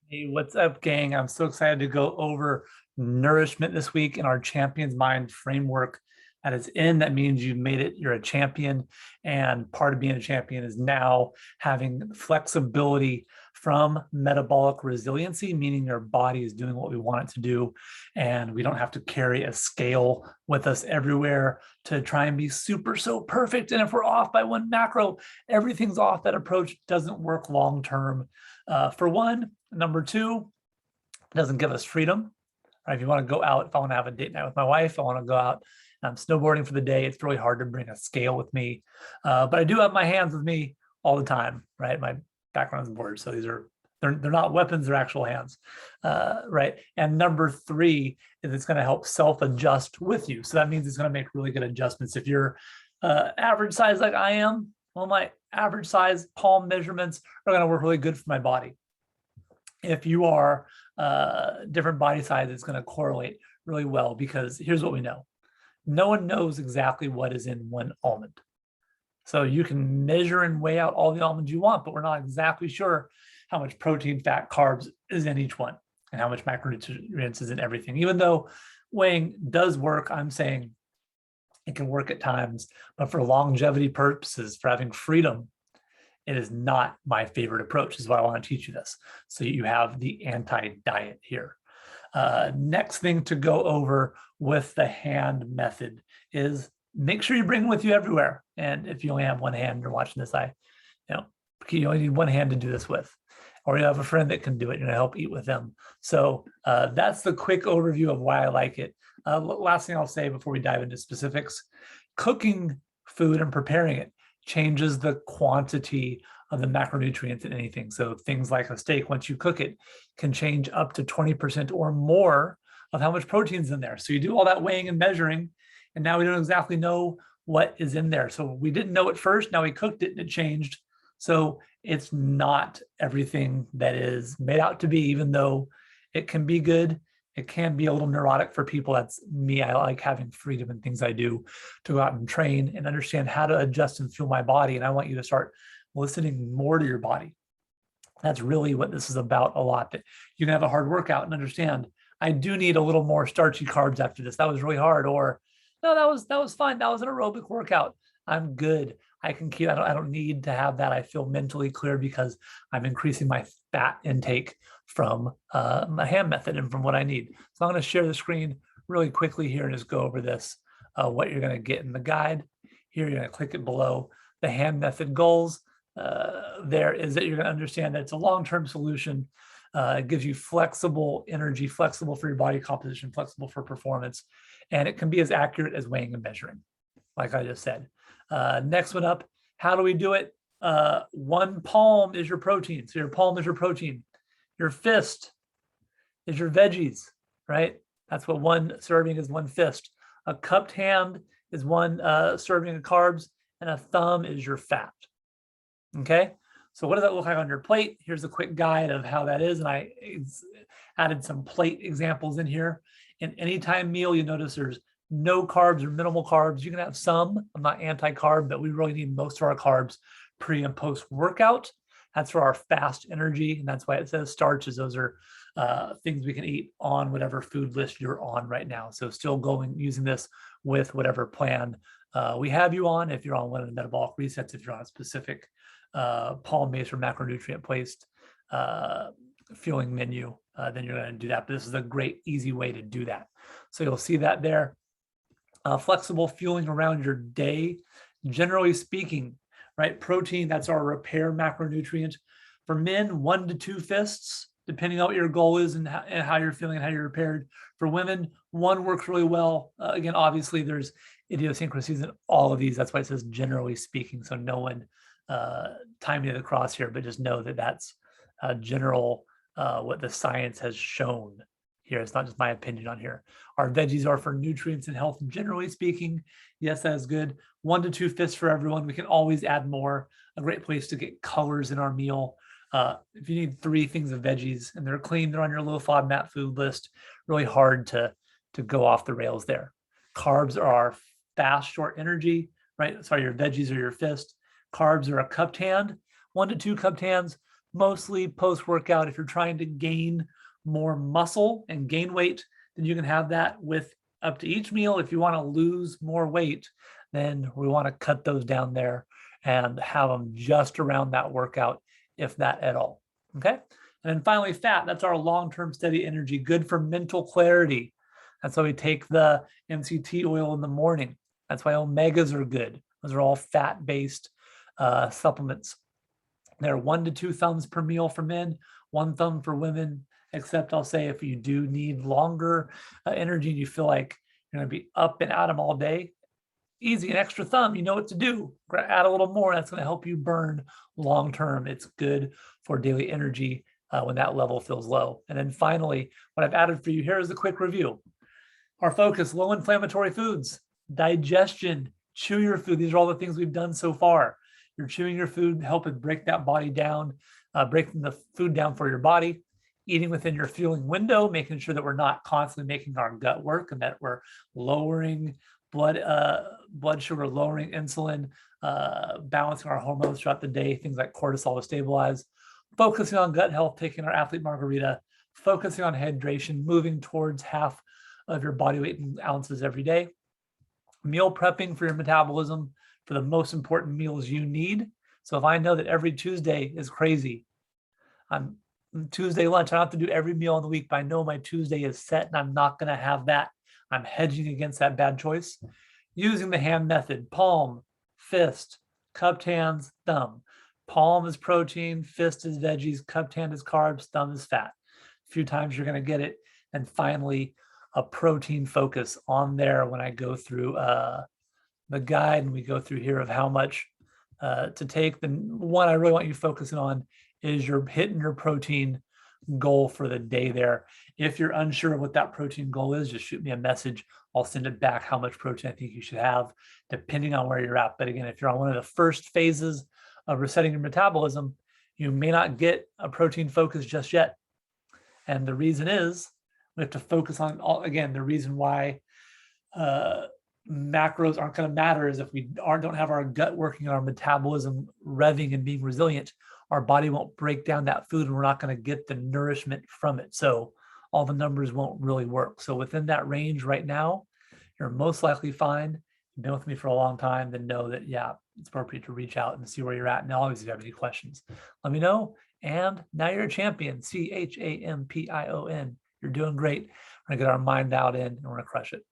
Hey, what's up, gang? I'm so excited to go over nourishment this week in our Champion's Mind framework that is in. That means you've made it, you're a champion. And part of being a champion is now having flexibility from metabolic resiliency, meaning your body is doing what we want it to do. And we don't have to carry a scale with us everywhere to try and be so perfect. And if we're off by one macro, everything's off. That approach doesn't work long term. For one. Number two, it doesn't give us freedom. Right? If you want to go out, if I want to have a date night with my wife, I want to go out and I'm snowboarding for the day. It's really hard to bring a scale with me, but I do have my hands with me all the time. Right, my background is board, so they're not weapons; they're actual hands. Right, and number three is it's going to help self-adjust with you. So that means it's going to make really good adjustments. If you're average size like I am, well, my average size palm measurements are going to work really good for my body. If you are different body size, it's going to correlate really well because here's what we know. No one knows exactly what is in one almond. So you can measure and weigh out all the almonds you want, but we're not exactly sure how much protein, fat, carbs is in each one and how much macronutrients is in everything. Even though weighing does work, I'm saying it can work at times, but for longevity purposes, for having freedom, it is not my favorite approach. This is why I want to teach you this. So you have the anti-diet here. Next thing to go over with the hand method is make sure you bring it with you everywhere. And if you only have one hand, you're watching this, you only need one hand to do this with, or you have a friend that can do it, you're gonna help eat with them. So that's the quick overview of why I like it. Last thing I'll say before we dive into specifics, cooking food and preparing it changes the quantity of the macronutrients in anything. So things like a steak, once you cook it, can change up to 20% or more of how much protein's in there. So you do all that weighing and measuring, and now we don't exactly know what is in there. So we didn't know at first, now we cooked it and it changed. So it's not everything that is made out to be, even though it can be good. It can be a little neurotic for people. That's me. I like having freedom in things I do to go out and train and understand how to adjust and fuel my body. And I want you to start listening more to your body. That's really what this is about a lot, that you can have a hard workout and understand, I do need a little more starchy carbs after this. That was really hard. Or no, that was fine. That was an aerobic workout. I'm good. I can keep, I don't need to have that. I feel mentally clear because I'm increasing my fat intake from my hand method and from what I need. So I'm going to share the screen really quickly here and just go over this, what you're going to get in the guide. Here, you're going to click it below the hand method goals. There is that you're going to understand that it's a long-term solution. It gives you flexible energy, flexible for your body composition, flexible for performance, and it can be as accurate as weighing and measuring, like I just said. Next one up, how do we do it? One palm is your protein. So your palm is your protein. Your fist is your veggies, right? That's what one serving is, one fist. A cupped hand is one serving of carbs, and a thumb is your fat. Okay, so what does that look like on your plate? Here's a quick guide of how that is, and I added some plate examples in here. In any time meal, you notice there's no carbs or minimal carbs. You can have some. I'm not anti-carb, but we really need most of our carbs pre and post workout. That's for our fast energy, and that's why it says starches. Those are things we can eat on whatever food list you're on right now. So still using this with whatever plan we have you on. If you're on one of the metabolic resets, if you're on a specific palm-based or macronutrient-based fueling menu, then you're going to do that. But this is a great, easy way to do that. So you'll see that there. Flexible fueling around your day, generally speaking, right? Protein, that's our repair macronutrient. For men, 1 to 2 fists, depending on what your goal is and how you're feeling and how you're repaired. For women, 1 works really well. Again, obviously, there's idiosyncrasies in all of these. That's why it says generally speaking. So no one tie me to the cross here, but just know that that's general what the science has shown here. It's not just my opinion on here. Our veggies are for nutrients and health, generally speaking. Yes, that is good. 1 to 2 fists for everyone. We can always add more. A great place to get colors in our meal. If you need 3 things of veggies and they're clean, they're on your low FODMAP food list, really hard to go off the rails there. Carbs are our fast, short energy, right? Sorry, your veggies are your fist. Carbs are a cupped hand, 1 to 2 cupped hands. mostly post-workout. If you're trying to gain more muscle and gain weight, then you can have that with up to each meal. If you want to lose more weight, then we want to cut those down there and have them just around that workout, if that at all. Okay. And then finally, fat. That's our long-term steady energy, good for mental clarity. That's why we take the MCT oil in the morning. That's why omegas are good. Those are all fat-based supplements. There are 1 to 2 thumbs per meal for men, 1 thumb for women, except I'll say if you do need longer energy and you feel like you're going to be up and at them all day, easy, an extra thumb, you know what to do. Add a little more. That's going to help you burn long term. It's good for daily energy when that level feels low. And then finally, what I've added for you here is a quick review. Our focus, low inflammatory foods, digestion, chew your food. These are all the things we've done so far. You're chewing your food, help it break that body down, breaking the food down for your body, eating within your fueling window, making sure that we're not constantly making our gut work and that we're lowering blood sugar, lowering insulin, balancing our hormones throughout the day, things like cortisol to stabilize, focusing on gut health, taking our athlete margarita, focusing on hydration, moving towards half of your body weight in ounces every day, meal prepping for your metabolism for the most important meals you need. So if I know that every Tuesday is crazy, I'm Tuesday lunch, I don't have to do every meal in the week, but I know my Tuesday is set and I'm not going to have that. I'm hedging against that bad choice. Using the hand method, palm, fist, cupped hands, thumb. Palm is protein, fist is veggies, cupped hand is carbs, thumb is fat. A few times you're going to get it. And finally, a protein focus on there when I go through the guide and we go through here of how much to take. The one I really want you focusing on is you're hitting your protein goal for the day there. If you're unsure of what that protein goal is, just shoot me a message. I'll send it back how much protein I think you should have, depending on where you're at. But again, if you're on one of the first phases of resetting your metabolism, you may not get a protein focus just yet. And the reason is we have to focus on, again, the reason why macros aren't going to matter is if we don't have our gut working, our metabolism revving and being resilient, our body won't break down that food and we're not going to get the nourishment from it. So all the numbers won't really work. So within that range right now, you're most likely fine. You've been with me for a long time, then know that, yeah, it's appropriate to reach out and see where you're at. And always, if you have any questions, let me know. And now you're a champion, CHAMPION. You're doing great. We're going to get our mind out in and we're going to crush it.